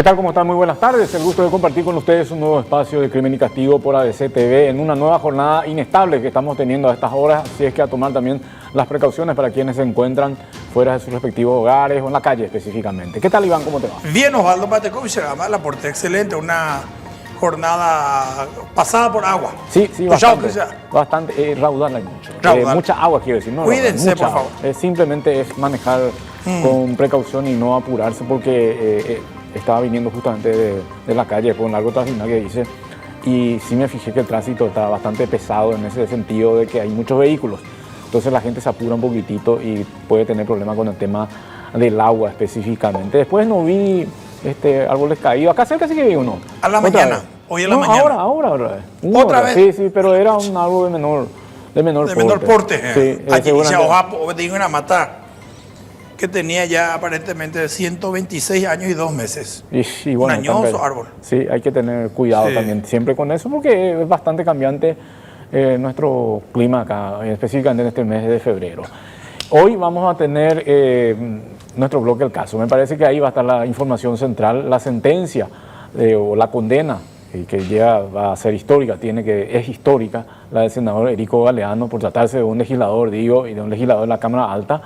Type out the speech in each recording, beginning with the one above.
¿Qué tal? ¿Cómo están? Muy buenas tardes. El gusto de compartir con ustedes un nuevo espacio de Crimen y Castigo por ABC TV en una nueva jornada inestable que estamos teniendo a estas horas, así es que a tomar también las precauciones para quienes se encuentran fuera de sus respectivos hogares o en la calle específicamente. ¿Qué tal, Iván? ¿Cómo te va? Bien, Osvaldo Matekovic, además la aporté excelente, una jornada pasada por agua. Sí, bastante raudal hay mucho. Mucha agua, quiero decir. No, cuídense, por favor. Simplemente es manejar con precaución y no apurarse porque estaba viniendo justamente de la calle con un largo trayecto que hice y sí me fijé que el tránsito está bastante pesado en ese sentido de que hay muchos vehículos. Entonces la gente se apura un poquitito y puede tener problemas con el tema del agua específicamente. Después no vi árboles caídos. Acá cerca sí que vi uno. A la mañana. Hoy en la mañana. Ahora. ¿Otra vez? Sí, pero era un árbol de menor porte. Sí, allí se ahogó, te iban a matar. Que tenía ya aparentemente 126 años y 2 meses. Y bueno, un añoso árbol. Sí, hay que tener cuidado también siempre con eso porque es bastante cambiante nuestro clima acá, específicamente en este mes de febrero. Hoy vamos a tener nuestro bloque del caso. Me parece que ahí va a estar la información central, la sentencia o la condena que va a ser histórica, es histórica, la del senador Erico Galeano por tratarse de un legislador, y de un legislador de la Cámara Alta.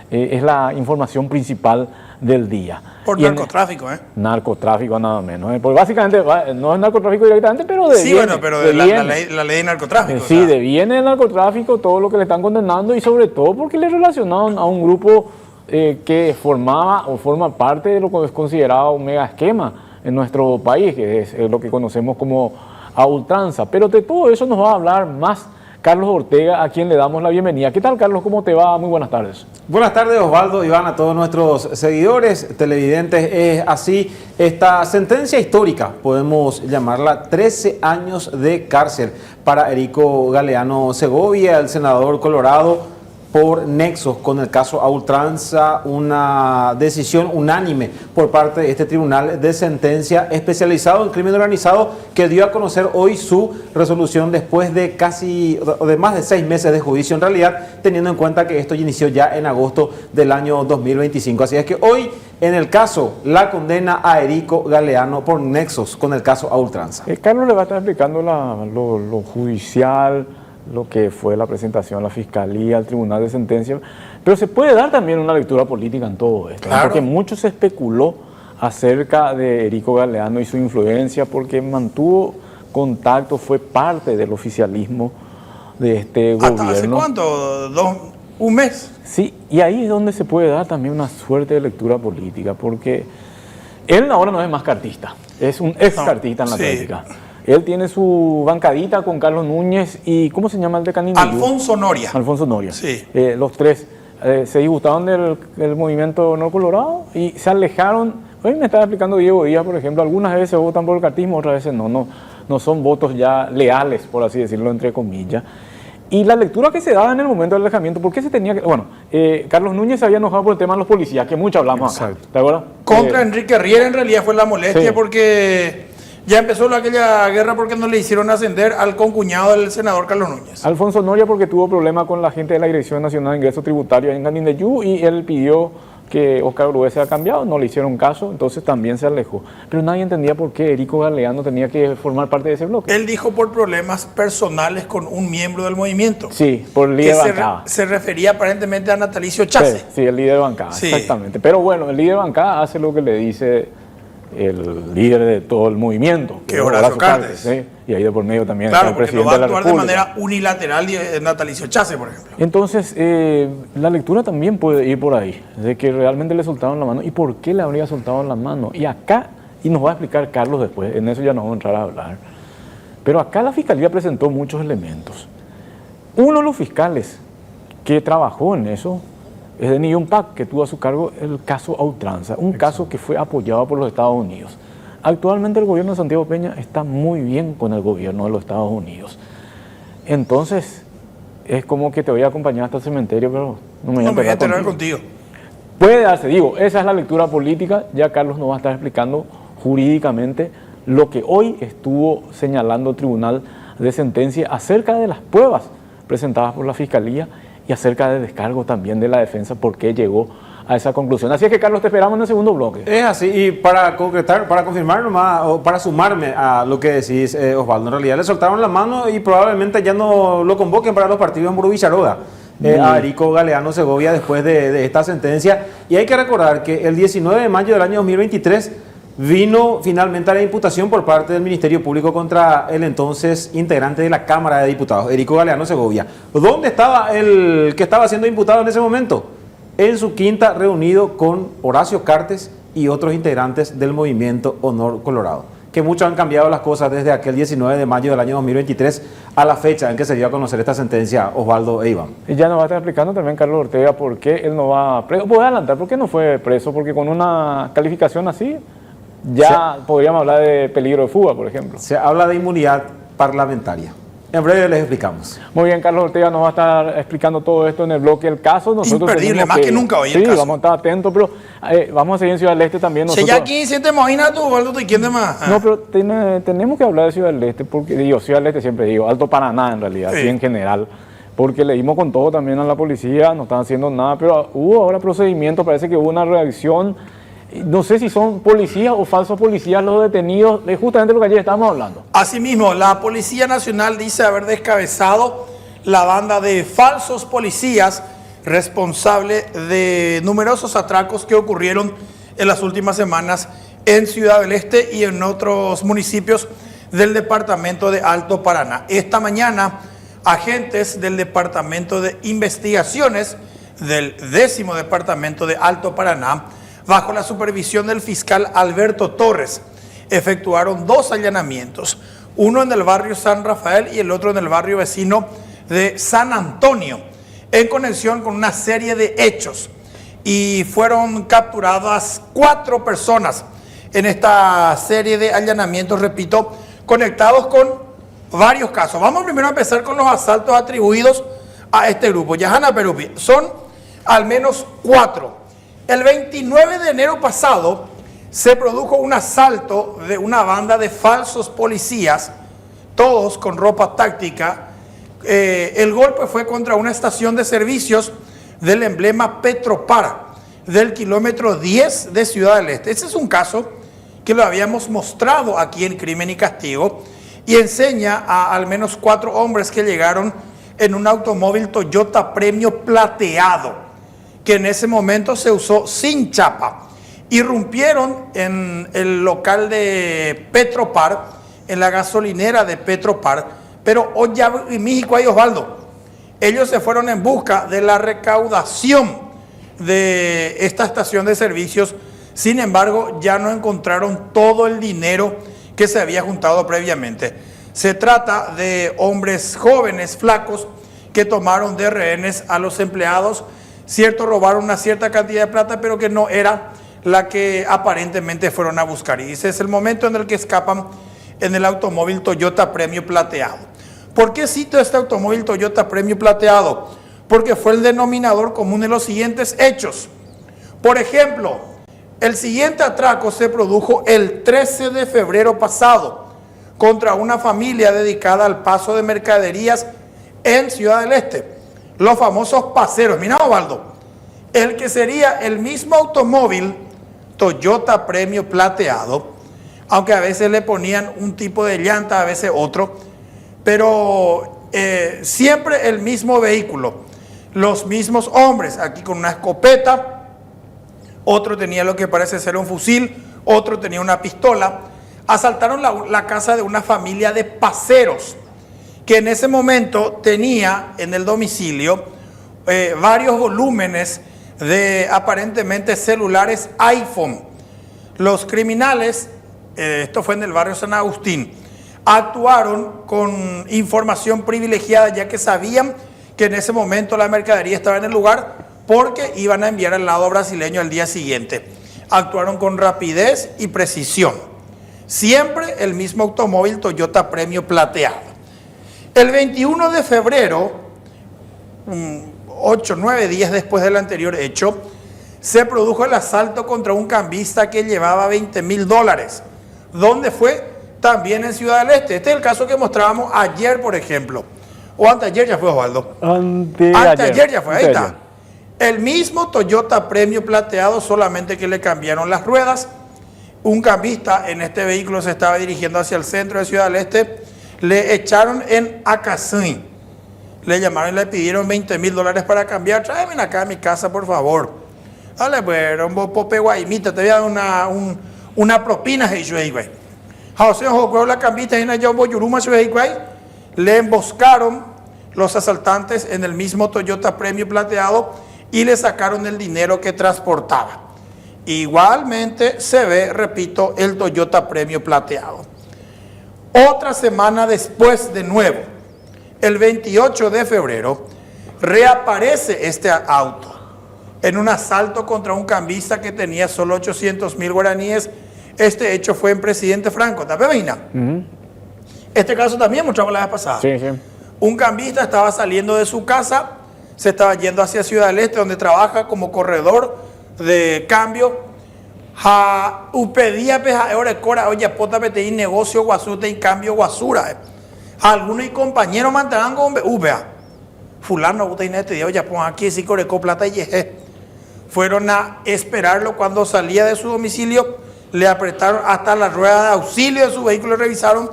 Es la información principal del día. Por narcotráfico, Narcotráfico, nada menos. Porque básicamente no es narcotráfico directamente, pero sí, bueno, pero la ley de narcotráfico. Sí, deviene el narcotráfico, todo lo que le están condenando y sobre todo porque le relacionaron a un grupo que formaba o forma parte de lo que es considerado un mega esquema en nuestro país, que es lo que conocemos como a ultranza. Pero de todo eso nos va a hablar más Carlos Ortega, a quien le damos la bienvenida. ¿Qué tal, Carlos? ¿Cómo te va? Muy buenas tardes. Buenas tardes, Osvaldo, Iván, a todos nuestros seguidores, televidentes. Es así, esta sentencia histórica, podemos llamarla, 13 años de cárcel para Erico Galeano Segovia, el senador colorado, por nexos con el caso a ultranza, una decisión unánime por parte de este tribunal de sentencia especializado en crimen organizado que dio a conocer hoy su resolución después de más de 6 meses de juicio en realidad, teniendo en cuenta que esto inició ya en agosto del año 2025. Así es que hoy, en el caso, la condena a Erico Galeano por nexos con el caso a ultranza. Carlos le va a estar explicando lo judicial, lo que fue la presentación a la Fiscalía, al Tribunal de Sentencia, pero se puede dar también una lectura política en todo esto, claro. Porque mucho se especuló acerca de Erico Galeano y su influencia, porque mantuvo contacto, fue parte del oficialismo de este gobierno. ¿Hace cuánto? ¿Un mes? Sí, y ahí es donde se puede dar también una suerte de lectura política, porque él ahora no es más cartista, es un ex cartista en la práctica. Él tiene su bancadita con Carlos Núñez y, ¿cómo se llama el de Canindeyú? Alfonso Noria. Alfonso Noria. Sí. Los tres se disgustaron del movimiento no colorado y se alejaron. Hoy me estaba explicando Diego Díaz, por ejemplo, algunas veces votan por el cartismo, otras veces no son votos ya leales, por así decirlo, entre comillas. Y la lectura que se daba en el momento del alejamiento, ¿por qué se tenía que...? Bueno, Carlos Núñez se había enojado por el tema de los policías, que mucho hablamos acá, ¿te acuerdas? Contra Enrique Riera en realidad fue la molestia porque... Ya empezó aquella guerra porque no le hicieron ascender al concuñado del senador Carlos Núñez. Alfonso Noria porque tuvo problemas con la gente de la Dirección Nacional de Ingresos Tributarios en Canindeyú y él pidió que Oscar Uruguay sea cambiado, no le hicieron caso, entonces también se alejó. Pero nadie entendía por qué Erico Galeano tenía que formar parte de ese bloque. Él dijo por problemas personales con un miembro del movimiento. Sí, por el líder de bancada. Se refería aparentemente a Natalicio Chase. Sí, el líder de bancada, sí. Exactamente. Pero bueno, el líder de bancada hace lo que le dice el líder de todo el movimiento, que Horacio Cartes, ¿sí? Y ahí de por medio también claro, está el presidente no va a de la actuar República. de manera unilateral Natalicio Chase, por ejemplo. Entonces, la lectura también puede ir por ahí, de que realmente le soltaron la mano y por qué le habría soltado la mano. Y acá, y nos va a explicar Carlos después, en eso ya no vamos a entrar a hablar, pero acá la Fiscalía presentó muchos elementos. Uno de los fiscales que trabajó en eso es Denis Yompac, que tuvo a su cargo el caso a ultranza, un caso que fue apoyado por los Estados Unidos. Actualmente el gobierno de Santiago Peña está muy bien con el gobierno de los Estados Unidos. Entonces, es como que te voy a acompañar hasta el cementerio, pero no me voy a enterar contigo. Puede darse, digo, esa es la lectura política, ya Carlos nos va a estar explicando jurídicamente lo que hoy estuvo señalando el Tribunal de Sentencia acerca de las pruebas presentadas por la Fiscalía y acerca del descargo también de la defensa, por qué llegó a esa conclusión. Así es que, Carlos, te esperamos en el segundo bloque. Es así, y para concretar, para confirmar nomás, o para sumarme a lo que decís, Osvaldo, en realidad le soltaron la mano y probablemente ya no lo convoquen para los partidos en Burú Villaroga. A Erico Galeano Segovia después de esta sentencia. Y hay que recordar que el 19 de mayo del año 2023 vino finalmente a la imputación por parte del Ministerio Público contra el entonces integrante de la Cámara de Diputados, Erico Galeano Segovia. ¿Dónde estaba el que estaba siendo imputado en ese momento? En su quinta, reunido con Horacio Cartes y otros integrantes del movimiento Honor Colorado. Que mucho han cambiado las cosas desde aquel 19 de mayo del año 2023 a la fecha en que se dio a conocer esta sentencia, Osvaldo e Iván. Y ya nos va a estar explicando también Carlos Ortega por qué él no va preso. Puede adelantar, ¿por qué no fue preso? Porque con una calificación así ya podríamos hablar de peligro de fuga, por ejemplo. Se habla de inmunidad parlamentaria. En breve les explicamos. Muy bien, Carlos Ortega nos va a estar explicando todo esto en el bloque del caso. Nosotros imperdible, más que nunca hoy sí, el caso. Vamos a estar atentos, pero vamos a seguir en Ciudad del Este también. Si ya aquí se te imagina tú, Osvaldo, ¿te quién de más? No, pero tenemos que hablar de Ciudad del Este, porque digo, Ciudad del Este siempre digo, Alto Paraná en realidad, Sí. así en general, porque le dimos con todo también a la policía, no están haciendo nada, pero hubo ahora procedimientos, parece que hubo una reacción, no sé si son policías o falsos policías los detenidos, de justamente lo que ayer estábamos hablando. Asimismo, la Policía Nacional dice haber descabezado la banda de falsos policías responsable de numerosos atracos que ocurrieron en las últimas semanas en Ciudad del Este y en otros municipios del departamento de Alto Paraná. Esta mañana, agentes del Departamento de Investigaciones del 10º Departamento de Alto Paraná, bajo la supervisión del fiscal Alberto Torres, efectuaron 2 allanamientos, uno en el barrio San Rafael y el otro en el barrio vecino de San Antonio, en conexión con una serie de hechos. Y fueron capturadas 4 personas en esta serie de allanamientos, repito, conectados con varios casos. Vamos primero a empezar con los asaltos atribuidos a este grupo. Yahana Perupi, son al menos 4. El 29 de enero pasado se produjo un asalto de una banda de falsos policías, todos con ropa táctica. El golpe fue contra una estación de servicios del emblema Petropar, del kilómetro 10 de Ciudad del Este. Ese es un caso que lo habíamos mostrado aquí en Crimen y Castigo y enseña a al menos 4 hombres que llegaron en un automóvil Toyota Premio plateado, que en ese momento se usó sin chapa. Irrumpieron en el local de Petropar, en la gasolinera de Petropar, pero hoy ya en México hay Osvaldo. Ellos se fueron en busca de la recaudación de esta estación de servicios. Sin embargo, ya no encontraron todo el dinero que se había juntado previamente. Se trata de hombres jóvenes, flacos, que tomaron de rehenes a los empleados. Cierto, robaron una cierta cantidad de plata, pero que no era la que aparentemente fueron a buscar. Y ese es el momento en el que escapan en el automóvil Toyota Premio plateado. ¿Por qué cito este automóvil Toyota Premio plateado? Porque fue el denominador común de los siguientes hechos. Por ejemplo, el siguiente atraco se produjo el 13 de febrero pasado contra una familia dedicada al paso de mercaderías en Ciudad del Este. Los famosos paseros. Mira, Osvaldo, el que sería el mismo automóvil Toyota Premio plateado, aunque a veces le ponían un tipo de llanta, a veces otro, pero siempre el mismo vehículo, los mismos hombres, aquí con una escopeta, otro tenía lo que parece ser un fusil, otro tenía una pistola. Asaltaron la casa de una familia de paseros, que en ese momento tenía en el domicilio varios volúmenes de aparentemente celulares iPhone. Los criminales, esto fue en el barrio San Agustín, actuaron con información privilegiada, ya que sabían que en ese momento la mercadería estaba en el lugar porque iban a enviar al lado brasileño al día siguiente. Actuaron con rapidez y precisión. Siempre el mismo automóvil Toyota Premio plateado. El 21 de febrero, 8 o 9 días después del anterior hecho, se produjo el asalto contra un cambista que llevaba $20,000. ¿Dónde fue? También en Ciudad del Este. Este es el caso que mostrábamos ayer, por ejemplo. O anteayer ya fue, Osvaldo. Anteayer ya fue, ahí está. El mismo Toyota Premio plateado, solamente que le cambiaron las ruedas. Un cambista en este vehículo se estaba dirigiendo hacia el centro de Ciudad del Este. Le echaron en Acasín. Le llamaron y le pidieron $20,000 para cambiar. Tráeme acá a mi casa, por favor. Dale, pues, un pope guaymita, te voy a dar una propina. José Jocó, la cambista en allá, le emboscaron los asaltantes en el mismo Toyota Premio plateado y le sacaron el dinero que transportaba. Igualmente se ve, repito, el Toyota Premio plateado. Otra semana después, de nuevo, el 28 de febrero, reaparece este auto en un asalto contra un cambista que tenía solo 800,000 guaraníes. Este hecho fue en Presidente Franco. ¿Te pevina? Este caso también mostramos la vez pasada. Sí, sí. Un cambista estaba saliendo de su casa, se estaba yendo hacia Ciudad del Este, donde trabaja como corredor de cambio. Pedía ahora cora, oye, pota pete negocio guasute y cambio guasura. Algunos y compañeros mantenían con vea. Fulano usted en este día, oye, pon aquí si corecó plata y yeje. Fueron a esperarlo cuando salía de su domicilio, le apretaron hasta la rueda de auxilio de su vehículo, revisaron,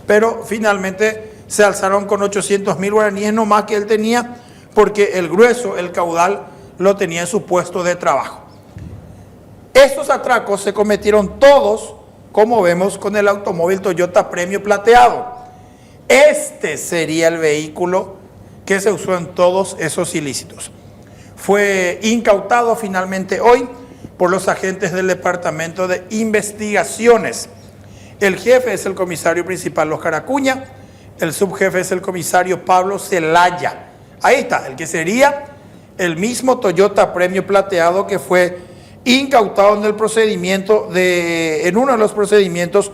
pero finalmente se alzaron con 800,000 guaraníes, no más que él tenía, porque el grueso, el caudal, lo tenía en su puesto de trabajo. Estos atracos se cometieron todos, como vemos, con el automóvil Toyota Premio plateado. Este sería el vehículo que se usó en todos esos ilícitos. Fue incautado finalmente hoy por los agentes del Departamento de Investigaciones. El jefe es el comisario principal Oscar Acuña, el subjefe es el comisario Pablo Zelaya. Ahí está, el que sería el mismo Toyota Premio plateado que fue incautado en el procedimiento en uno de los procedimientos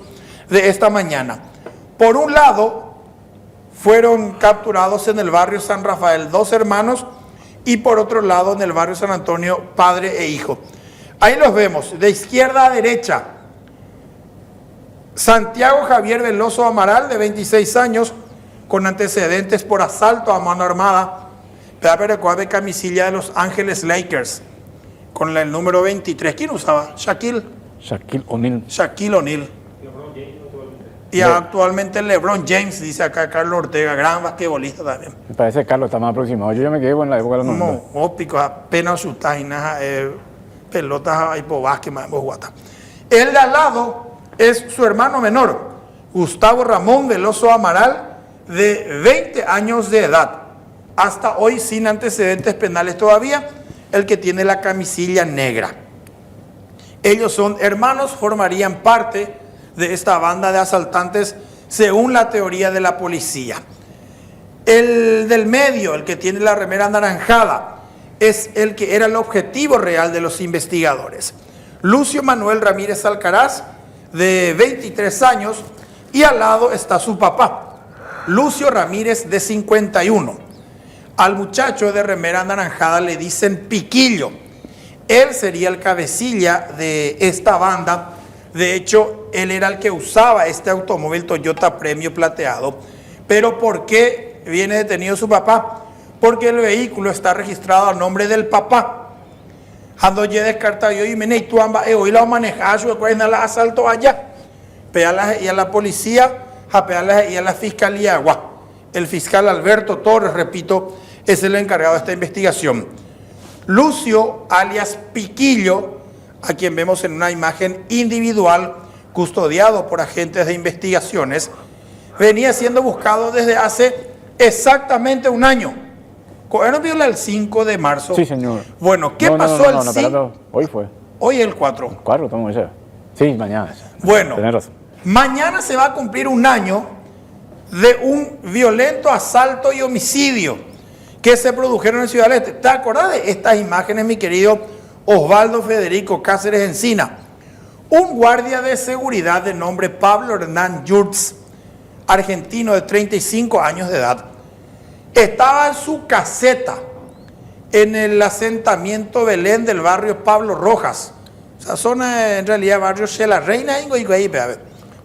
de esta mañana. Por un lado, fueron capturados en el barrio San Rafael 2 hermanos y por otro lado en el barrio San Antonio padre e hijo. Ahí los vemos, de izquierda a derecha. Santiago Javier Veloso Amaral, de 26 años, con antecedentes por asalto a mano armada, de camisilla de Los Ángeles Lakers, con el número 23. ¿Quién usaba? Shaquille O'Neal. Y actualmente LeBron James, dice acá Carlos Ortega, gran basquetbolista también. Me parece que Carlos está más aproximado. Yo ya me quedé en la época de los 90. No, ópico, apenas chutas y nada, pelotas y por básquet, más guata. El de al lado es su hermano menor, Gustavo Ramón Veloso Amaral, de 20 años de edad. Hasta hoy sin antecedentes penales todavía, el que tiene la camisilla negra. Ellos son hermanos, formarían parte de esta banda de asaltantes según la teoría de la policía. El del medio, el que tiene la remera anaranjada, es el que era el objetivo real de los investigadores. Lucio Manuel Ramírez Alcaraz, de 23 años, y al lado está su papá, Lucio Ramírez, de 51. Al muchacho de remera anaranjada le dicen Piquillo. Él sería el cabecilla de esta banda. De hecho, él era el que usaba este automóvil Toyota Premio plateado. Pero ¿por qué viene detenido su papá? Porque el vehículo está registrado a nombre del papá. Cuando ya descarta yo y me tú hoy la manejar su la asalto allá. Peala y a la policía, peala y a la fiscalía. El fiscal Alberto Torres, repito, es el encargado de esta investigación. Lucio, alias Piquillo, a quien vemos en una imagen individual, custodiado por agentes de investigaciones, venía siendo buscado desde hace exactamente un año. ¿No viola el 5 de marzo? Sí, señor. Bueno, ¿qué pasó el 5? Hoy fue. Hoy el 4. 4, estamos diciendo. Sí, mañana. Bueno, Tenés razón. Mañana se va a cumplir un año de un violento asalto y homicidio que se produjeron en Ciudad del Este. ¿Te acordás de estas imágenes, mi querido Osvaldo Federico Cáceres Encina? Un guardia de seguridad de nombre Pablo Hernán Yurtz, argentino de 35 años de edad, estaba en su caseta en el asentamiento Belén del barrio Pablo Rojas. Esa zona en realidad barrio Shela Reina,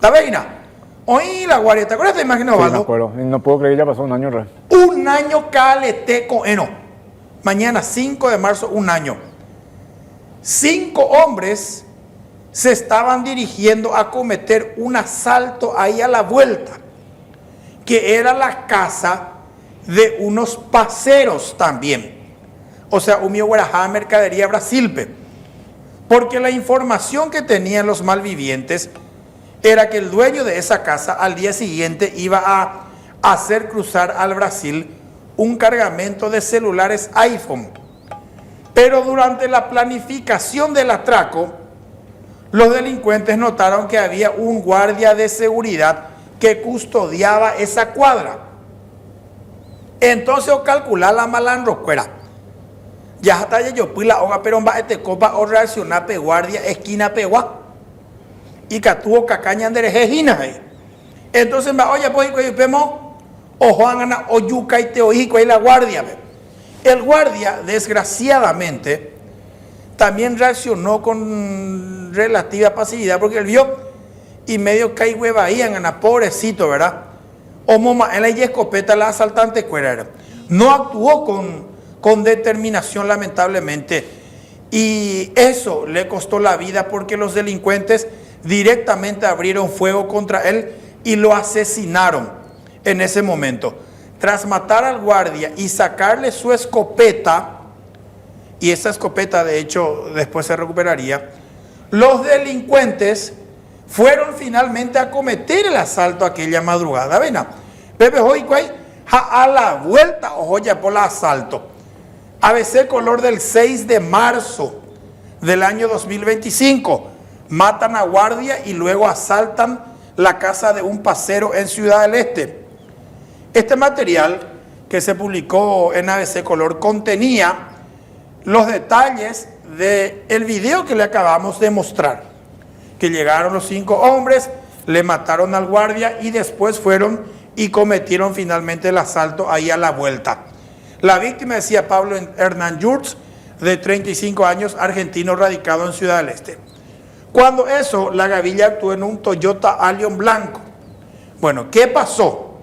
la Reina. Hoy la guardia, ¿te acuerdas de esta imagen, Osvaldo? Sí, me acuerdo. No puedo creer que ya pasó un año. Un año calete con eno. mañana 5 de marzo, un año. 5 hombres se estaban dirigiendo a cometer un asalto ahí a la vuelta, que era la casa de unos paseros también. O sea, un mercadería Brasilpe. Porque la información que tenían los malvivientes era que el dueño de esa casa al día siguiente iba a hacer cruzar al Brasil un cargamento de celulares iPhone. Pero durante la planificación del atraco, los delincuentes notaron que había un guardia de seguridad que custodiaba esa cuadra. Entonces, o calcular la malandrocuera. Ya hasta yo pui la hoga, pero va este copa o reaccionar pe guardia esquina pegua. Y que tuvo cacaña anderejejina ahí. Entonces, oye, pues, vemos, o Juan o yuca y te oí, la guardia. El guardia, desgraciadamente, también reaccionó con relativa pasividad, porque él vio y medio caí hueva ahí, pobrecito, ¿verdad? O moma, en la escopeta la asaltante cuera. No actuó con determinación, lamentablemente, y eso le costó la vida, porque los delincuentes directamente abrieron fuego contra él y lo asesinaron en ese momento. Tras matar al guardia y sacarle su escopeta, y esa escopeta de hecho después se recuperaría, los delincuentes fueron finalmente a cometer el asalto aquella madrugada. Ven, Pepe hoy a la vuelta o joya por el asalto. ABC color del 6 de marzo del año 2025. Matan a guardia y luego asaltan la casa de un pasero en Ciudad del Este. Este material que se publicó en ABC Color contenía los detalles del video que le acabamos de mostrar. Que llegaron los 5 hombres, le mataron al guardia y después fueron y cometieron finalmente el asalto ahí a la vuelta. La víctima decía Pablo Hernán Yurtz, de 35 años, argentino radicado en Ciudad del Este. Cuando eso, la gavilla actuó en un Toyota Allion blanco. Bueno, ¿qué pasó?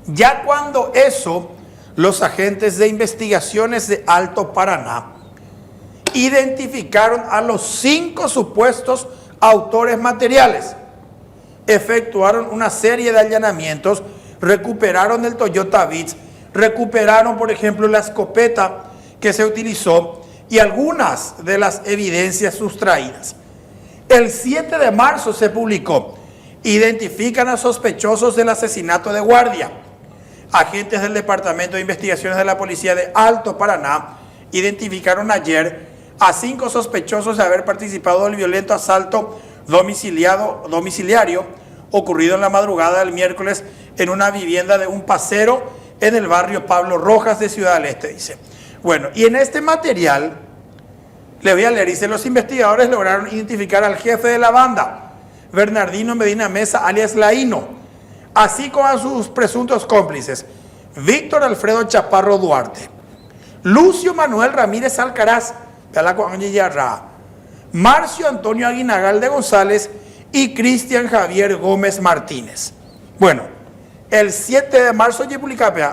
Ya cuando eso, los agentes de investigaciones de Alto Paraná identificaron a los 5 supuestos autores materiales. Efectuaron una serie de allanamientos, recuperaron el Toyota Vitz, recuperaron, por ejemplo, la escopeta que se utilizó y algunas de las evidencias sustraídas. El 7 de marzo se publicó: identifican a sospechosos del asesinato de guardia. Agentes del Departamento de Investigaciones de la Policía de Alto Paraná identificaron ayer a 5 sospechosos de haber participado del violento asalto domiciliario ocurrido en la madrugada del miércoles en una vivienda de un pasero en el barrio Pablo Rojas de Ciudad del Este, dice. Bueno, y en este material, le voy a leer, dice: los investigadores lograron identificar al jefe de la banda, Bernardino Medina Mesa, alias Laíno, así como a sus presuntos cómplices, Víctor Alfredo Chaparro Duarte, Lucio Manuel Ramírez Alcaraz, Marcio Antonio Aguinagal de González y Cristian Javier Gómez Martínez. Bueno, el 7 de marzo,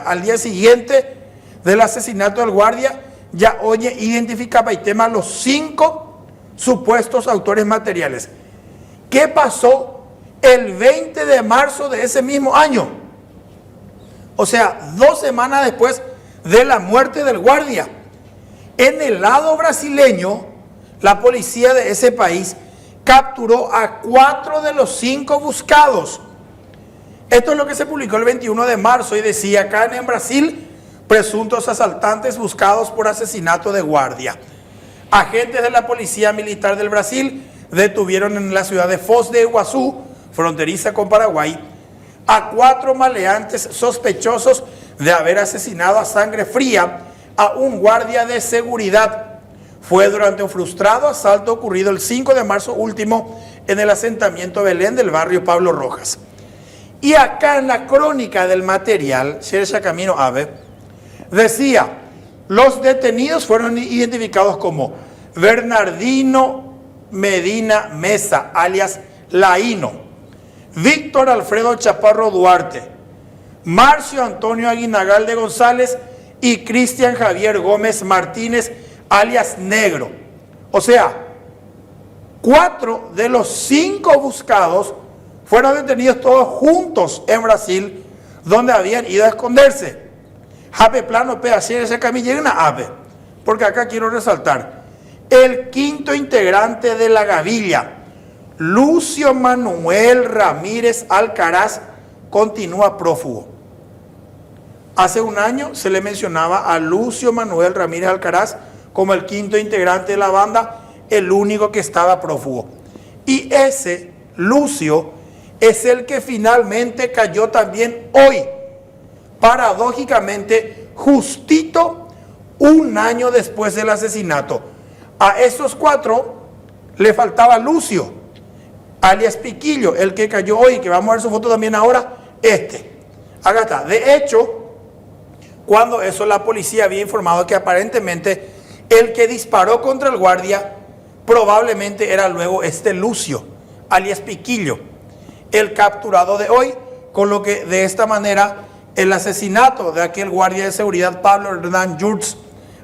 al día siguiente del asesinato del guardia, ya oye, identificaba y tema los 5 supuestos autores materiales. ¿Qué pasó el 20 de marzo de ese mismo año? O sea, 2 semanas después de la muerte del guardia. En el lado brasileño, la policía de ese país capturó a 4 de los 5 buscados. Esto es lo que se publicó el 21 de marzo y decía: acá en Brasil, presuntos asaltantes buscados por asesinato de guardia. Agentes de la Policía Militar del Brasil detuvieron en la ciudad de Foz de Iguazú, fronteriza con Paraguay, a 4 maleantes sospechosos de haber asesinado a sangre fría a un guardia de seguridad. Fue durante un frustrado asalto ocurrido el 5 de marzo último en el asentamiento Belén del barrio Pablo Rojas. Y acá en la crónica del material, Xerxa Camino Ave, decía: los detenidos fueron identificados como Bernardino Medina Mesa, alias Laíno, Víctor Alfredo Chaparro Duarte, Marcio Antonio Aguinagal de González y Cristian Javier Gómez Martínez, alias Negro. O sea, 4 de los 5 buscados fueron detenidos todos juntos en Brasil, donde habían ido a esconderse. Jape plano pedacero ese camino una ave, porque acá quiero resaltar, el 5º integrante de la gavilla, Lucio Manuel Ramírez Alcaraz, continúa prófugo. Hace un año se le mencionaba a Lucio Manuel Ramírez Alcaraz como el 5º integrante de la banda, el único que estaba prófugo. Y ese Lucio es el que finalmente cayó también hoy, paradójicamente, justito un año después del asesinato. A esos 4 le faltaba Lucio, alias Piquillo, el que cayó hoy, que vamos a ver su foto también ahora, acá está. De hecho, cuando eso la policía había informado que aparentemente el que disparó contra el guardia probablemente era luego Lucio, alias Piquillo, el capturado de hoy, con lo que de esta manera el asesinato de aquel guardia de seguridad Pablo Hernán Yurtz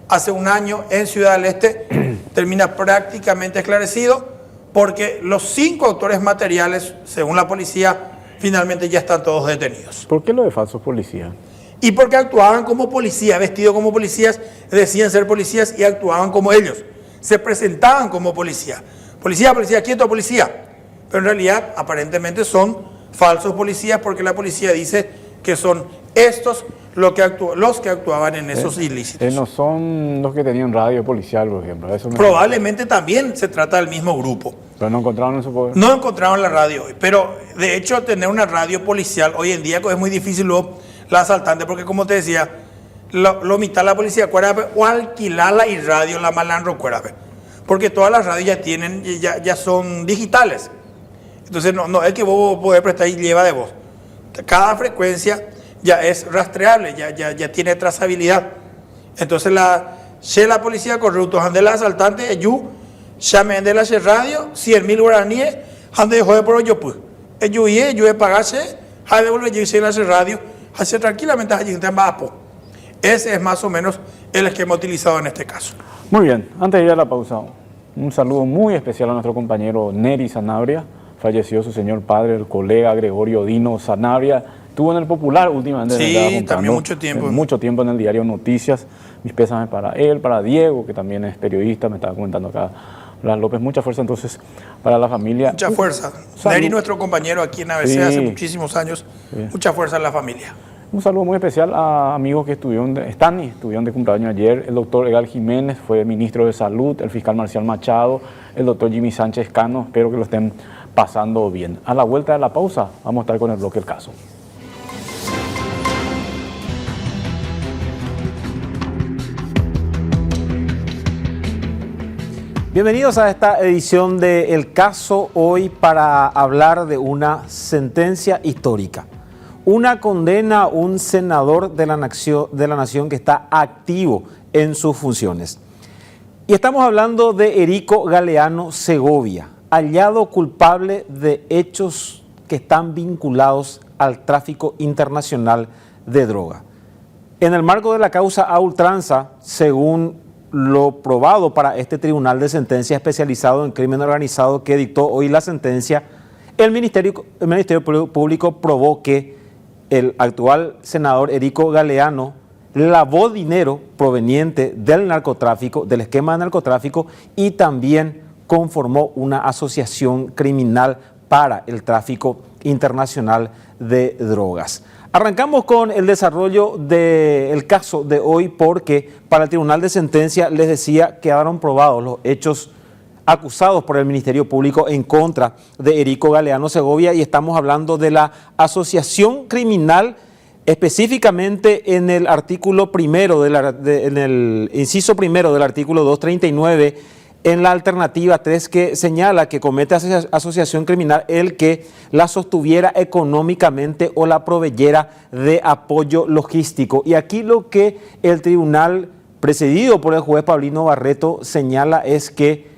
hace un año en Ciudad del Este termina prácticamente esclarecido, porque los 5 autores materiales, según la policía, finalmente ya están todos detenidos. ¿Por qué lo de falsos policías? Y porque actuaban como policías, vestidos como policías, decían ser policías y actuaban como ellos. Se presentaban como policía. Policía, policía, quieto, policía. Pero en realidad, aparentemente son falsos policías, porque la policía dice que son estos los que actuaban en esos ilícitos. No son los que tenían radio policial, por ejemplo. Eso Probablemente también se trata del mismo grupo. Pero no encontraron en su poder. No encontraron la radio hoy. Pero de hecho, tener una radio policial hoy en día es muy difícil luego la asaltante, porque como te decía, lo mitad la policía o alquilarla y radio la malandro cuerabe, porque todas las radios ya son digitales. Entonces no es que vos podés prestar y lleva de vos. Cada frecuencia ya es rastreable, ya tiene trazabilidad. Entonces la policía corrupto ande la asaltante ellos llamen de la radio 100.000 guaraníes ande de por ello pues ellos de pagarse a devolver y la radio hace tranquilamente allí en Tambapo. Ese es más o menos el esquema utilizado en este caso. Muy bien, antes de ir a la pausa, un saludo muy especial a nuestro compañero Neri Sanabria. Falleció su señor padre, el colega Gregorio Dino Sanabria. Estuvo en el Popular últimamente. Sí, también mucho tiempo en el diario Noticias. Mis pésames para él, para Diego, que también es periodista, me estaba comentando acá Blas López. Mucha fuerza entonces para la familia. Mucha fuerza. Neri, nuestro compañero aquí en ABC hace muchísimos años. Sí. Mucha fuerza en la familia. Un saludo muy especial a amigos que estuvieron de cumpleaños ayer. El doctor Egal Jiménez fue ministro de Salud, el fiscal Marcial Machado, el doctor Jimmy Sánchez Cano. Espero que lo estén pasando bien. A la vuelta de la pausa vamos a estar con el bloque El Caso. Bienvenidos a esta edición de El Caso, hoy para hablar de una sentencia histórica. Una condena a un senador de la nación que está activo en sus funciones. Y estamos hablando de Erico Galeano Segovia, hallado culpable de hechos que están vinculados al tráfico internacional de droga. En el marco de la causa a ultranza, según lo probado para este tribunal de sentencia especializado en crimen organizado que dictó hoy la sentencia, el Ministerio Público probó que el actual senador Erico Galeano lavó dinero proveniente del narcotráfico, del esquema de narcotráfico, y también conformó una asociación criminal para el tráfico internacional de drogas. Arrancamos con el desarrollo del caso de hoy porque para el tribunal de sentencia, les decía, quedaron probados los hechos acusados por el Ministerio Público en contra de Erico Galeano Segovia, y estamos hablando de la asociación criminal, específicamente en el artículo primero, en el inciso primero del artículo 239, en la alternativa 3, que señala que comete asociación criminal el que la sostuviera económicamente o la proveyera de apoyo logístico. Y aquí lo que el tribunal, presidido por el juez Paulino Barreto, señala es que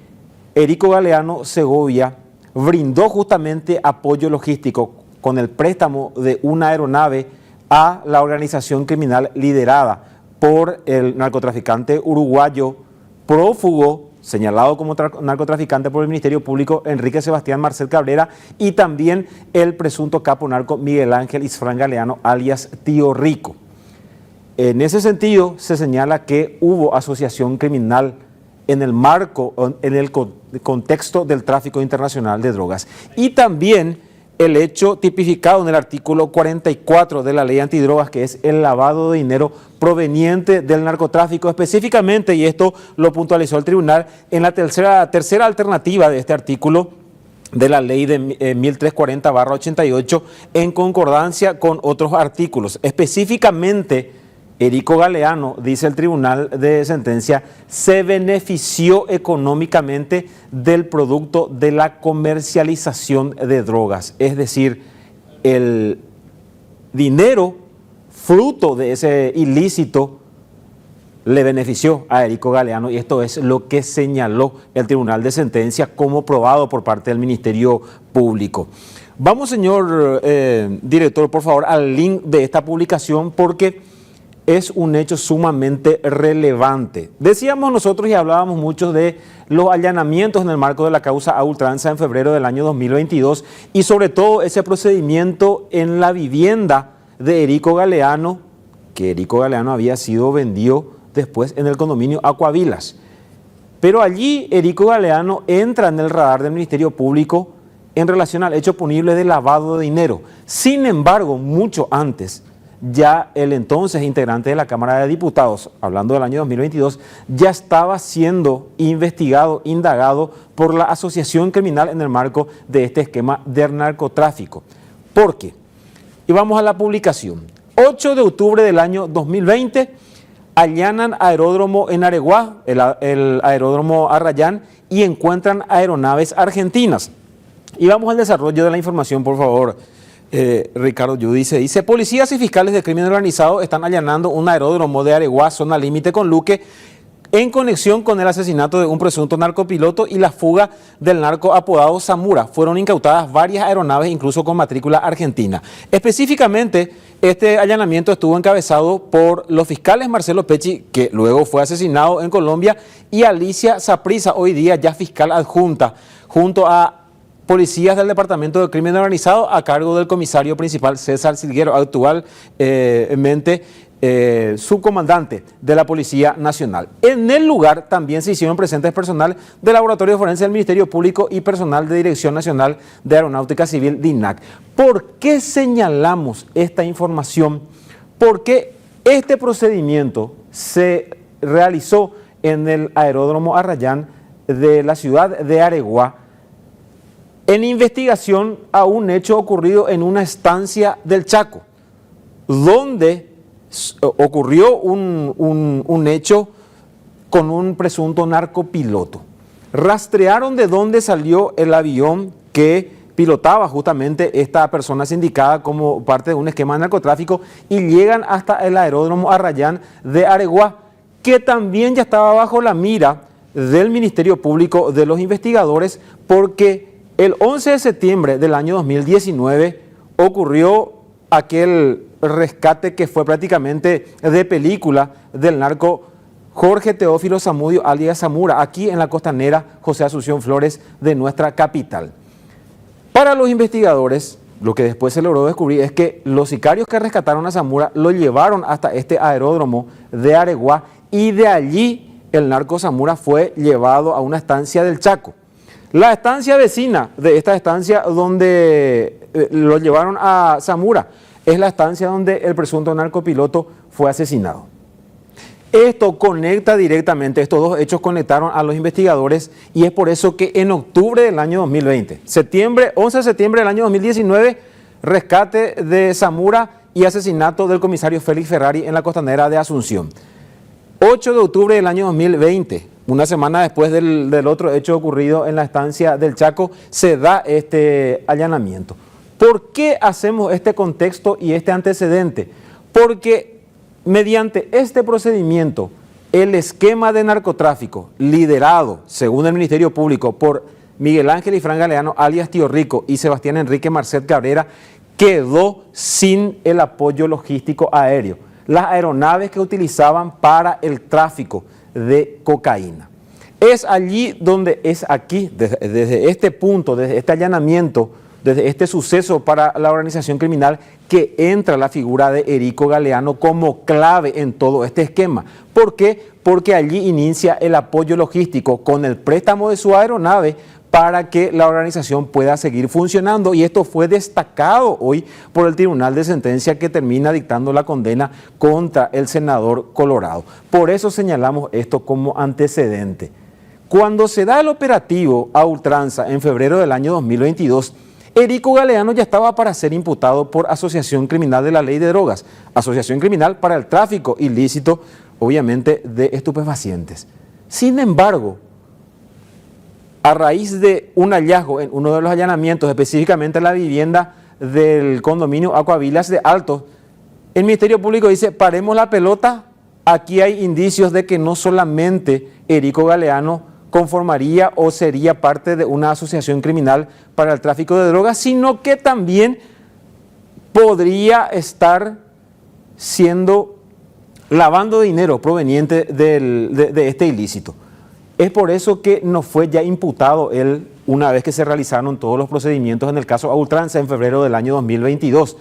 Erico Galeano Segovia brindó justamente apoyo logístico con el préstamo de una aeronave a la organización criminal liderada por el narcotraficante uruguayo prófugo, señalado como narcotraficante por el Ministerio Público, Enrique Sebastián Marcel Cabrera, y también el presunto capo narco Miguel Ángel Isfrán Galeano, alias Tío Rico. En ese sentido, se señala que hubo asociación criminal en el marco, en el contexto del tráfico internacional de drogas. Y también el hecho tipificado en el artículo 44 de la ley antidrogas, que es el lavado de dinero proveniente del narcotráfico específicamente, y esto lo puntualizó el tribunal en la tercera alternativa de este artículo de la ley de 1340/88, en concordancia con otros artículos. Específicamente, Erico Galeano, dice el tribunal de sentencia, se benefició económicamente del producto de la comercialización de drogas. Es decir, el dinero fruto de ese ilícito le benefició a Erico Galeano, y esto es lo que señaló el tribunal de sentencia como probado por parte del Ministerio Público. Vamos, señor director, por favor, al link de esta publicación, porque es un hecho sumamente relevante. Decíamos nosotros y hablábamos mucho de los allanamientos en el marco de la causa a ultranza en febrero del año 2022, y sobre todo ese procedimiento en la vivienda de Erico Galeano, que Erico Galeano había sido vendido después en el condominio Aquavilas. Pero allí Erico Galeano entra en el radar del Ministerio Público en relación al hecho punible de lavado de dinero. Sin embargo, mucho antes, ya el entonces integrante de la Cámara de Diputados, hablando del año 2022, ya estaba siendo investigado, indagado por la asociación criminal en el marco de este esquema del narcotráfico. ¿Por qué? Y vamos a la publicación. 8 de octubre del año 2020, allanan aeródromo en Areguá, el aeródromo Arrayán, y encuentran aeronaves argentinas. Y vamos al desarrollo de la información, por favor. Ricardo Yudice dice, policías y fiscales de crimen organizado están allanando un aeródromo de Areguá, zona límite con Luque, en conexión con el asesinato de un presunto narcopiloto y la fuga del narco apodado Zamora. Fueron incautadas varias aeronaves, incluso con matrícula argentina. Específicamente, este allanamiento estuvo encabezado por los fiscales Marcelo Pecci, que luego fue asesinado en Colombia, y Alicia Saprissa, hoy día ya fiscal adjunta, junto a policías del Departamento de Crimen Organizado a cargo del comisario principal César Silguero, actualmente subcomandante de la Policía Nacional. En el lugar también se hicieron presentes personal del Laboratorio Forense del Ministerio Público y personal de Dirección Nacional de Aeronáutica Civil, DINAC. ¿Por qué señalamos esta información? Porque este procedimiento se realizó en el aeródromo Arrayán de la ciudad de Areguá, en investigación a un hecho ocurrido en una estancia del Chaco, donde ocurrió un hecho con un presunto narcopiloto. Rastrearon de dónde salió el avión que pilotaba justamente esta persona sindicada como parte de un esquema de narcotráfico, y llegan hasta el aeródromo Arrayán de Areguá, que también ya estaba bajo la mira del Ministerio Público, de los investigadores, porque el 11 de septiembre del año 2019 ocurrió aquel rescate que fue prácticamente de película del narco Jorge Teófilo Zamudio, alias Zamora, aquí en la costanera José Asunción Flores de nuestra capital. Para los investigadores, lo que después se logró descubrir es que los sicarios que rescataron a Zamora lo llevaron hasta este aeródromo de Areguá, y de allí el narco Zamora fue llevado a una estancia del Chaco. La estancia vecina de esta estancia donde lo llevaron a Zamora es la estancia donde el presunto narcopiloto fue asesinado. Esto conecta directamente, estos dos hechos conectaron a los investigadores, y es por eso que en octubre del año 2020, 11 de septiembre del año 2019, rescate de Zamora y asesinato del comisario Félix Ferrari en la costanera de Asunción. 8 de octubre del año 2020, una semana después del otro hecho ocurrido en la estancia del Chaco, se da este allanamiento. ¿Por qué hacemos este contexto y este antecedente? Porque mediante este procedimiento, el esquema de narcotráfico liderado, según el Ministerio Público, por Miguel Ángel Isfrán Galeano, alias Tío Rico, y Sebastián Enrique Marcet Cabrera, quedó sin el apoyo logístico aéreo. las aeronaves que utilizaban para el tráfico de cocaína. Es allí donde es aquí, desde este punto, desde este allanamiento, desde este suceso para la organización criminal, que entra la figura de Erico Galeano como clave en todo este esquema. ¿Por qué? Porque allí inicia el apoyo logístico con el préstamo de su aeronave para que la organización pueda seguir funcionando, y esto fue destacado hoy por el Tribunal de Sentencia, que termina dictando la condena contra el senador Colorado. Por eso señalamos esto como antecedente. Cuando se da el operativo a ultranza en febrero del año 2022, Erico Galeano ya estaba para ser imputado por asociación criminal de la ley de drogas, asociación criminal para el tráfico ilícito, obviamente, de estupefacientes. Sin embargo, a raíz de un hallazgo en uno de los allanamientos, específicamente en la vivienda del condominio Acuavilas de Altos, el Ministerio Público dice: paremos la pelota, aquí hay indicios de que no solamente Erico Galeano conformaría o sería parte de una asociación criminal para el tráfico de drogas, sino que también podría estar siendo lavando dinero proveniente de este ilícito. Es por eso que no fue ya imputado él una vez que se realizaron todos los procedimientos en el caso a ultranza en febrero del año 2022.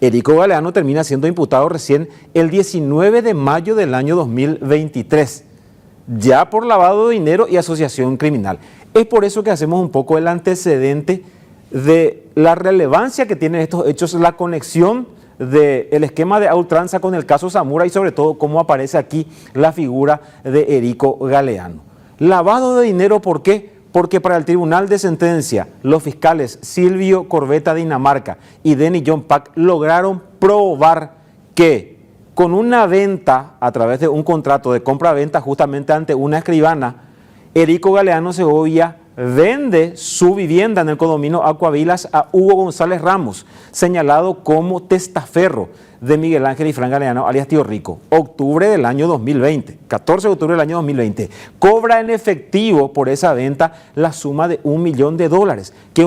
Erico Galeano termina siendo imputado recién el 19 de mayo del año 2023. Ya por lavado de dinero y asociación criminal. Es por eso que hacemos un poco el antecedente de la relevancia que tienen estos hechos, la conexión del esquema de a ultranza con el caso Zamora, y sobre todo cómo aparece aquí la figura de Erico Galeano. Lavado de dinero, ¿por qué? Porque para el Tribunal de Sentencia, los fiscales Silvio Corbeta Dinamarca y Denny John Pack lograron probar que con una venta a través de un contrato de compra-venta justamente ante una escribana, Erico Galeano Segovia vende su vivienda en el condominio Acuavilas a Hugo González Ramos, señalado como testaferro de Miguel Ángel y Fran Galeano, alias Tío Rico. Octubre del año 2020, 14 de octubre del año 2020. Cobra en efectivo por esa venta la suma de $1 millón, que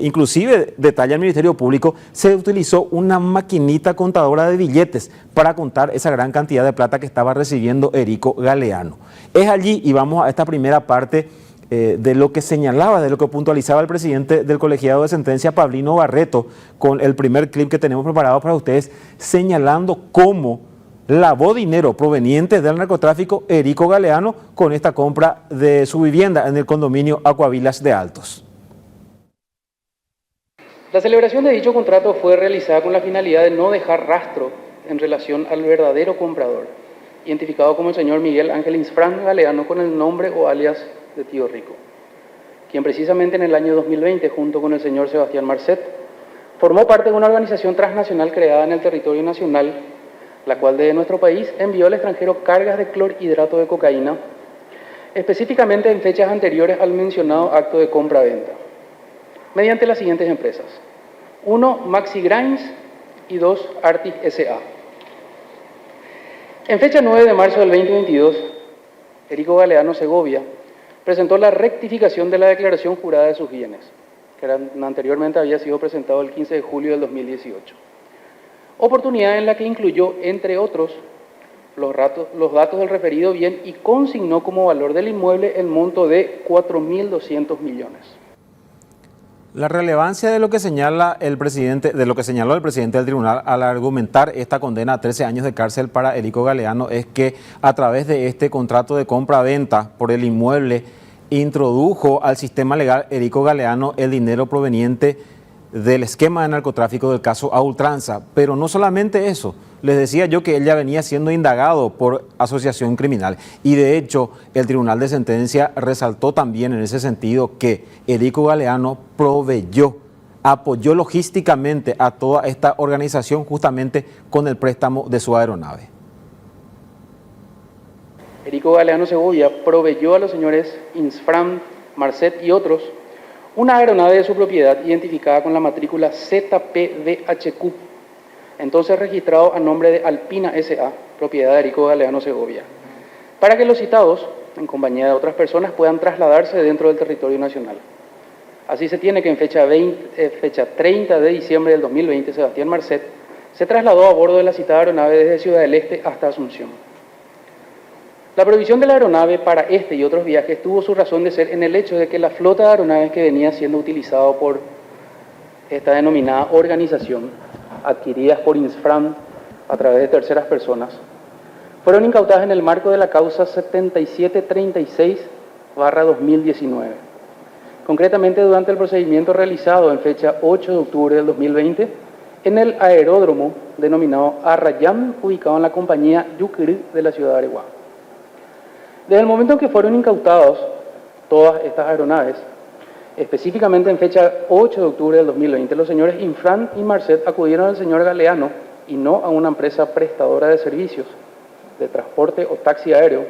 inclusive, detalla el Ministerio Público, se utilizó una maquinita contadora de billetes para contar esa gran cantidad de plata que estaba recibiendo Erico Galeano. Es allí, y vamos a esta primera parte, de lo que señalaba, de lo que puntualizaba el presidente del colegiado de sentencia, Pablino Barreto, con el primer clip que tenemos preparado para ustedes, señalando cómo lavó dinero proveniente del narcotráfico Erico Galeano con esta compra de su vivienda en el condominio Acuavilas de Altos. La celebración de dicho contrato fue realizada con la finalidad de no dejar rastro en relación al verdadero comprador, identificado como el señor Miguel Ángel Insfrán Galeano, con el nombre o alias de Tío Rico, quien precisamente en el año 2020, junto con el señor Sebastián Marcet, formó parte de una organización transnacional creada en el territorio nacional, la cual desde nuestro país envió al extranjero cargas de clorhidrato de cocaína, específicamente en fechas anteriores al mencionado acto de compra-venta, mediante las siguientes empresas: 1. Maxi Grimes y 2. Artis S.A. En fecha 9 de marzo del 2022, Erico Galeano Segovia presentó la rectificación de la declaración jurada de sus bienes, que anteriormente había sido presentado el 15 de julio del 2018. Oportunidad en la que incluyó, entre otros, los datos del referido bien y consignó como valor del inmueble el monto de 4.200 millones. La relevancia de lo que señala el presidente, de lo que señaló el presidente del tribunal al argumentar esta condena a 13 años de cárcel para Erico Galeano es que a través de este contrato de compra-venta por el inmueble introdujo al sistema legal Erico Galeano el dinero proveniente del esquema de narcotráfico del caso a ultranza. Pero no solamente eso, les decía yo que él ya venía siendo indagado por asociación criminal, y de hecho el Tribunal de Sentencia resaltó también en ese sentido que Erico Galeano apoyó logísticamente a toda esta organización justamente con el préstamo de su aeronave. Erico Galeano Segovia proveyó a los señores Insfrán, Marcet y otros una aeronave de su propiedad identificada con la matrícula ZPDHQ, entonces registrado a nombre de Alpina S.A., propiedad de Erico Galeano Segovia, para que los citados, en compañía de otras personas, puedan trasladarse dentro del territorio nacional. Así se tiene que en fecha 30 de diciembre del 2020, Sebastián Marcet se trasladó a bordo de la citada aeronave desde Ciudad del Este hasta Asunción. La provisión de la aeronave para este y otros viajes tuvo su razón de ser en el hecho de que la flota de aeronaves que venía siendo utilizada por esta denominada organización, adquiridas por Insfran a través de terceras personas, fueron incautadas en el marco de la causa 7736/2019. Concretamente, durante el procedimiento realizado en fecha 8 de octubre del 2020, en el aeródromo denominado Arrayán, ubicado en la compañía Yucri de la ciudad de Areguá. Desde el momento en que fueron incautados todas estas aeronaves, específicamente en fecha 8 de octubre del 2020, los señores Infran y Marcet acudieron al señor Galeano y no a una empresa prestadora de servicios de transporte o taxi aéreo,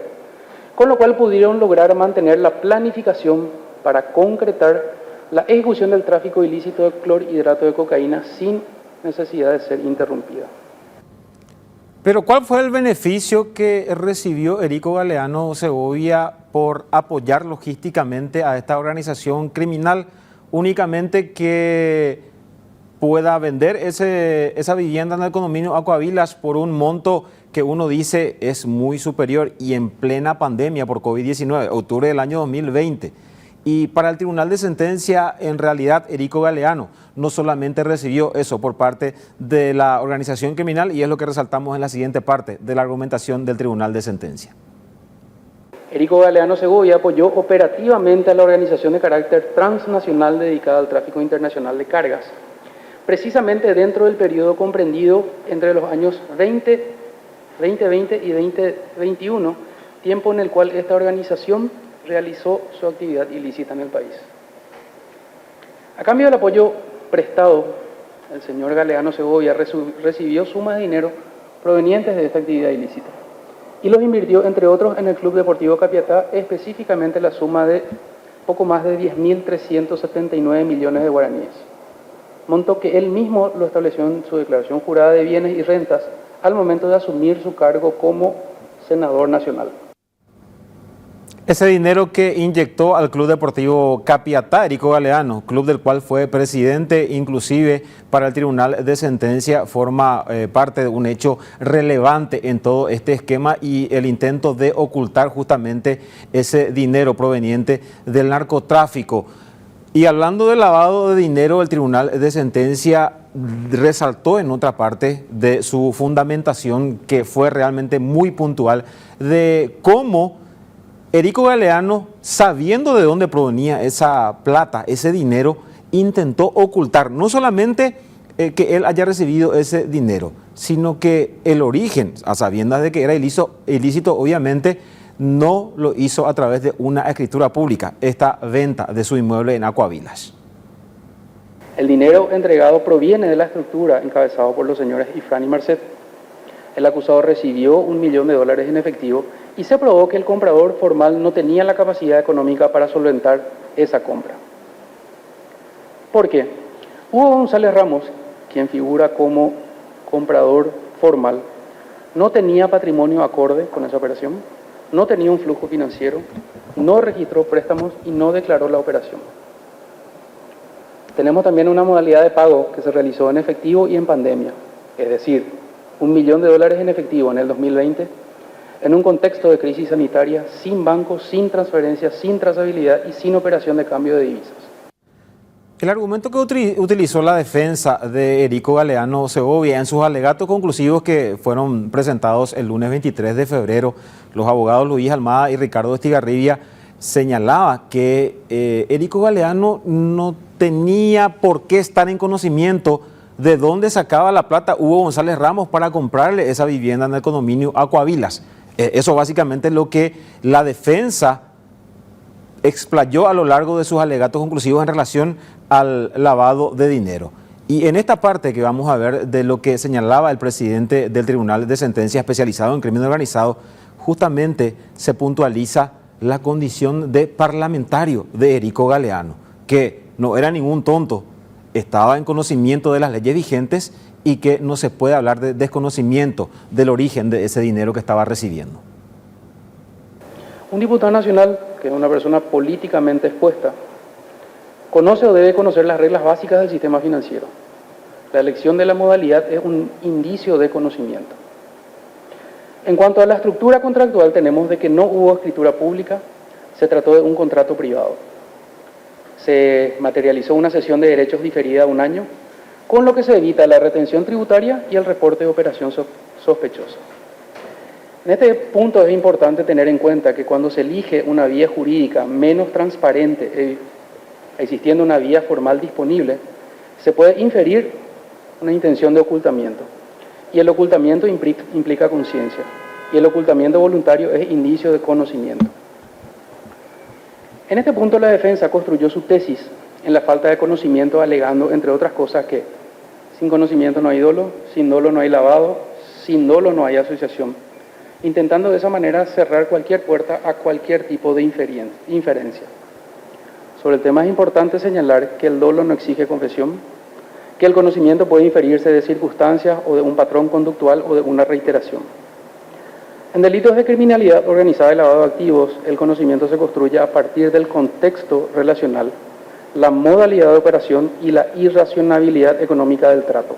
con lo cual pudieron lograr mantener la planificación para concretar la ejecución del tráfico ilícito de clorhidrato de cocaína sin necesidad de ser interrumpida. Pero ¿cuál fue el beneficio que recibió Erico Galeano Segovia por apoyar logísticamente a esta organización criminal? Únicamente que pueda vender esa vivienda en el condominio Acuavilas por un monto que uno dice es muy superior y en plena pandemia por COVID-19, octubre del año 2020. Y para el Tribunal de Sentencia, en realidad, Erico Galeano no solamente recibió eso por parte de la organización criminal, y es lo que resaltamos en la siguiente parte de la argumentación del Tribunal de Sentencia. Erico Galeano Segovia apoyó operativamente a la organización de carácter transnacional dedicada al tráfico internacional de cargas, precisamente dentro del periodo comprendido entre los años 2020 y 2021, tiempo en el cual esta organización realizó su actividad ilícita en el país. A cambio del apoyo prestado, el señor Galeano Segovia recibió sumas de dinero provenientes de esta actividad ilícita y los invirtió, entre otros, en el Club Deportivo Capiatá, específicamente la suma de poco más de 10.379 millones de guaraníes, monto que él mismo lo estableció en su declaración jurada de bienes y rentas al momento de asumir su cargo como senador nacional. Ese dinero que inyectó al Club Deportivo Capiatá, Erico Galeano, club del cual fue presidente, inclusive para el Tribunal de Sentencia, forma parte de un hecho relevante en todo este esquema y el intento de ocultar justamente ese dinero proveniente del narcotráfico. Y hablando del lavado de dinero, el Tribunal de Sentencia resaltó en otra parte de su fundamentación, que fue realmente muy puntual, de cómo Erico Galeano, sabiendo de dónde provenía esa plata, ese dinero, intentó ocultar no solamente que él haya recibido ese dinero, sino que el origen, a sabiendas de que era ilícito, obviamente no lo hizo a través de una escritura pública, esta venta de su inmueble en Acuavilas. El dinero entregado proviene de la estructura encabezado por los señores Ifrán y Marcet. El acusado recibió $1 millón en efectivo y se probó que el comprador formal no tenía la capacidad económica para solventar esa compra. ¿Por qué? Hugo González Ramos, quien figura como comprador formal, no tenía patrimonio acorde con esa operación, no tenía un flujo financiero, no registró préstamos y no declaró la operación. Tenemos también una modalidad de pago que se realizó en efectivo y en pandemia, es decir, $1 millón en efectivo en el 2020, en un contexto de crisis sanitaria, sin bancos, sin transferencias, sin trazabilidad y sin operación de cambio de divisas. El argumento que utilizó la defensa de Erico Galeano Segovia en sus alegatos conclusivos que fueron presentados el lunes 23 de febrero, los abogados Luis Almada y Ricardo Estigarribia señalaba que Erico Galeano no tenía por qué estar en conocimiento de dónde sacaba la plata Hugo González Ramos para comprarle esa vivienda en el condominio Acuavilas. Eso básicamente es lo que la defensa explayó a lo largo de sus alegatos conclusivos en relación al lavado de dinero. Y en esta parte que vamos a ver de lo que señalaba el presidente del Tribunal de Sentencia especializado en crimen organizado, justamente se puntualiza la condición de parlamentario de Erico Galeano, que no era ningún tonto, estaba en conocimiento de las leyes vigentes y que no se puede hablar de desconocimiento del origen de ese dinero que estaba recibiendo. Un diputado nacional, que es una persona políticamente expuesta, conoce o debe conocer las reglas básicas del sistema financiero. La elección de la modalidad es un indicio de conocimiento. En cuanto a la estructura contractual, tenemos de que no hubo escritura pública, se trató de un contrato privado. Se materializó una cesión de derechos diferida a un año, con lo que se evita la retención tributaria y el reporte de operación sospechosa. En este punto es importante tener en cuenta que cuando se elige una vía jurídica menos transparente, existiendo una vía formal disponible, se puede inferir una intención de ocultamiento. Y el ocultamiento implica conciencia. Y el ocultamiento voluntario es indicio de conocimiento. En este punto la defensa construyó su tesis en la falta de conocimiento, alegando, entre otras cosas, que sin conocimiento no hay dolo, sin dolo no hay lavado, sin dolo no hay asociación, intentando de esa manera cerrar cualquier puerta a cualquier tipo de inferencia. Sobre el tema es importante señalar que el dolo no exige confesión, que el conocimiento puede inferirse de circunstancias o de un patrón conductual o de una reiteración. En delitos de criminalidad organizada y lavado de activos, el conocimiento se construye a partir del contexto relacional, la modalidad de operación y la irracionalidad económica del trato.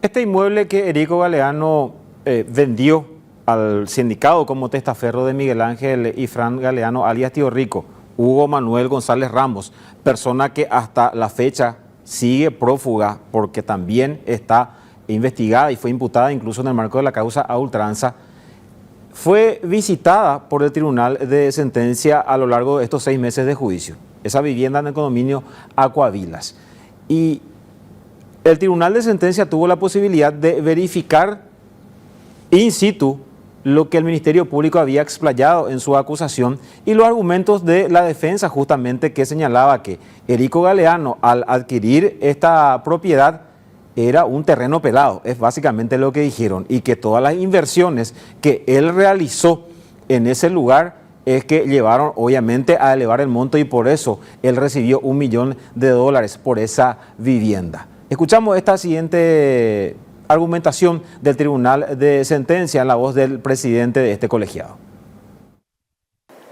Este inmueble que Erico Galeano vendió al sindicado como testaferro de Miguel Ángel y Fran Galeano, alias Tío Rico, Hugo Manuel González Ramos, persona que hasta la fecha sigue prófuga porque también está investigada y fue imputada incluso en el marco de la causa a ultranza, fue visitada por el Tribunal de Sentencia a lo largo de estos 6 meses de juicio. Esa vivienda en el condominio Acuavilas. Y el Tribunal de Sentencia tuvo la posibilidad de verificar in situ lo que el Ministerio Público había explayado en su acusación y los argumentos de la defensa justamente que señalaba que Erico Galeano al adquirir esta propiedad era un terreno pelado, es básicamente lo que dijeron, y que todas las inversiones que él realizó en ese lugar es que llevaron obviamente a elevar el monto y por eso él recibió $1 millón por esa vivienda. Escuchamos esta siguiente argumentación del Tribunal de Sentencia en la voz del presidente de este colegiado.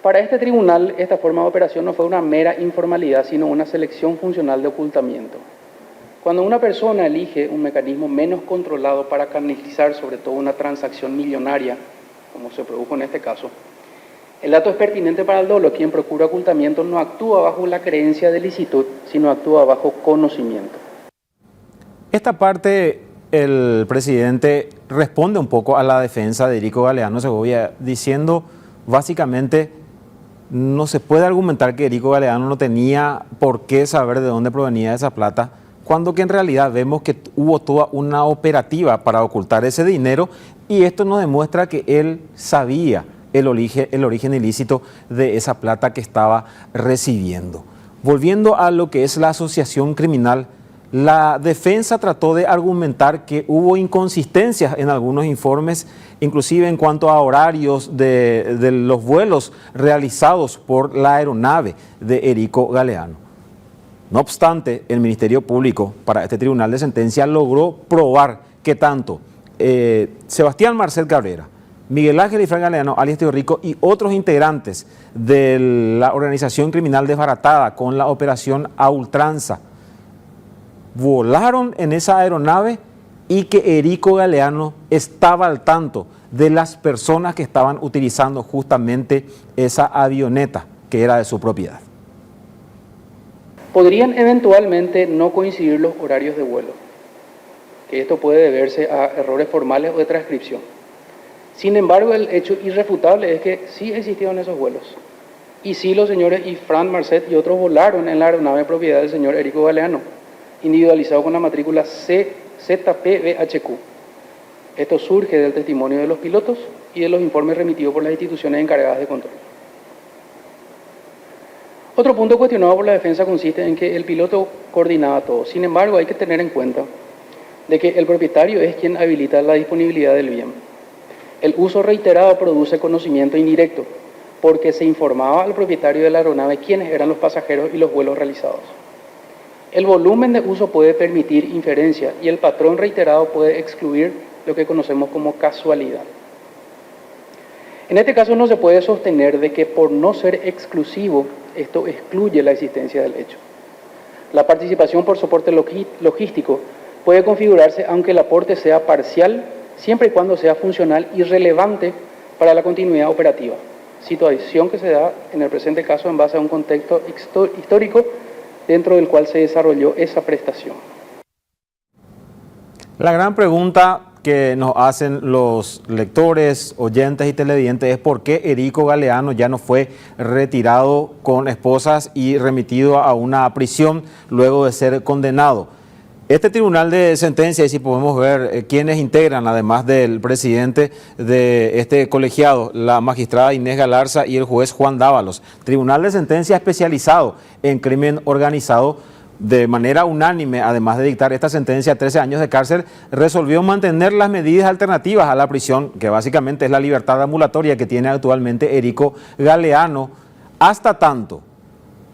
Para este tribunal, esta forma de operación no fue una mera informalidad, sino una selección funcional de ocultamiento. Cuando una persona elige un mecanismo menos controlado para canalizar sobre todo una transacción millonaria, como se produjo en este caso, el dato es pertinente para el dolo. Quien procura ocultamiento no actúa bajo la creencia de licitud, sino actúa bajo conocimiento. Esta parte, el presidente responde un poco a la defensa de Erico Galeano Segovia, diciendo básicamente no se puede argumentar que Erico Galeano no tenía por qué saber de dónde provenía esa plata, cuando que en realidad vemos que hubo toda una operativa para ocultar ese dinero y esto nos demuestra que él sabía el origen ilícito de esa plata que estaba recibiendo. Volviendo a lo que es la asociación criminal, la defensa trató de argumentar que hubo inconsistencias en algunos informes, inclusive en cuanto a horarios de los vuelos realizados por la aeronave de Erico Galeano. No obstante, el Ministerio Público para este Tribunal de Sentencia logró probar que tanto Sebastián Marcel Cabrera, Miguel Ángel y Fran Galeano, alias Tío Rico, y otros integrantes de la organización criminal desbaratada con la operación a ultranza, volaron en esa aeronave y que Erico Galeano estaba al tanto de las personas que estaban utilizando justamente esa avioneta que era de su propiedad. Podrían eventualmente no coincidir los horarios de vuelo, que esto puede deberse a errores formales o de transcripción. Sin embargo, el hecho irrefutable es que sí existieron esos vuelos. Y sí los señores Fran Marcet y otros volaron en la aeronave propiedad del señor Erico Galeano, individualizado con la matrícula ZPBHQ. Esto surge del testimonio de los pilotos y de los informes remitidos por las instituciones encargadas de control. Otro punto cuestionado por la defensa consiste en que el piloto coordinaba todo. Sin embargo, hay que tener en cuenta de que el propietario es quien habilita la disponibilidad del bien. El uso reiterado produce conocimiento indirecto, porque se informaba al propietario de la aeronave quiénes eran los pasajeros y los vuelos realizados. El volumen de uso puede permitir inferencia y el patrón reiterado puede excluir lo que conocemos como casualidad. En este caso no se puede sostener de que por no ser exclusivo, esto excluye la existencia del hecho. La participación por soporte logístico puede configurarse aunque el aporte sea parcial, siempre y cuando sea funcional y relevante para la continuidad operativa, situación que se da en el presente caso en base a un contexto histórico dentro del cual se desarrolló esa prestación. La gran pregunta que nos hacen los lectores, oyentes y televidentes es por qué Erico Galeano ya no fue retirado con esposas y remitido a una prisión luego de ser condenado. Este tribunal de sentencia, y si podemos ver quiénes integran, además del presidente de este colegiado, la magistrada Inés Galarza y el juez Juan Dávalos, tribunal de sentencia especializado en crimen organizado, de manera unánime, además de dictar esta sentencia a 13 años de cárcel, resolvió mantener las medidas alternativas a la prisión, que básicamente es la libertad ambulatoria que tiene actualmente Erico Galeano, hasta tanto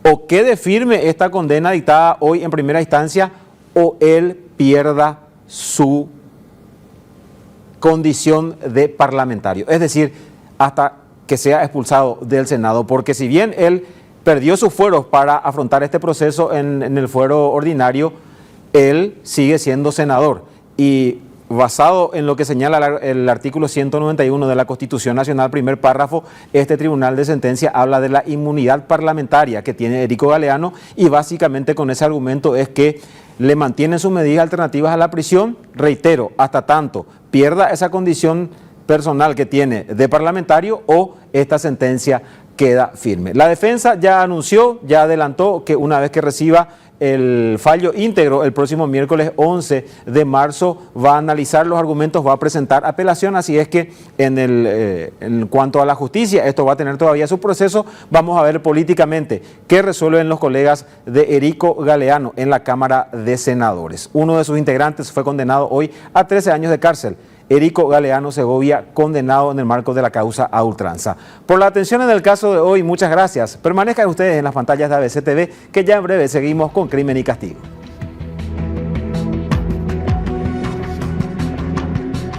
o quede firme esta condena dictada hoy en primera instancia o él pierda su condición de parlamentario, es decir, hasta que sea expulsado del Senado, porque si bien él perdió sus fueros para afrontar este proceso en el fuero ordinario, él sigue siendo senador y basado en lo que señala el artículo 191 de la Constitución Nacional, primer párrafo, este tribunal de sentencia habla de la inmunidad parlamentaria que tiene Erico Galeano y básicamente con ese argumento es que le mantienen sus medidas alternativas a la prisión, reitero, hasta tanto pierda esa condición personal que tiene de parlamentario o esta sentencia queda firme. La defensa ya anunció, ya adelantó que una vez que reciba el fallo íntegro el próximo miércoles 11 de marzo va a analizar los argumentos, va a presentar apelación, así es que en cuanto a la justicia, esto va a tener todavía su proceso, vamos a ver políticamente qué resuelven los colegas de Erico Galeano en la Cámara de Senadores. Uno de sus integrantes fue condenado hoy a 13 años de cárcel. Erico Galeano Segovia, condenado en el marco de la causa a ultranza. Por la atención en el caso de hoy, muchas gracias. Permanezcan ustedes en las pantallas de ABC TV, que ya en breve seguimos con Crimen y Castigo.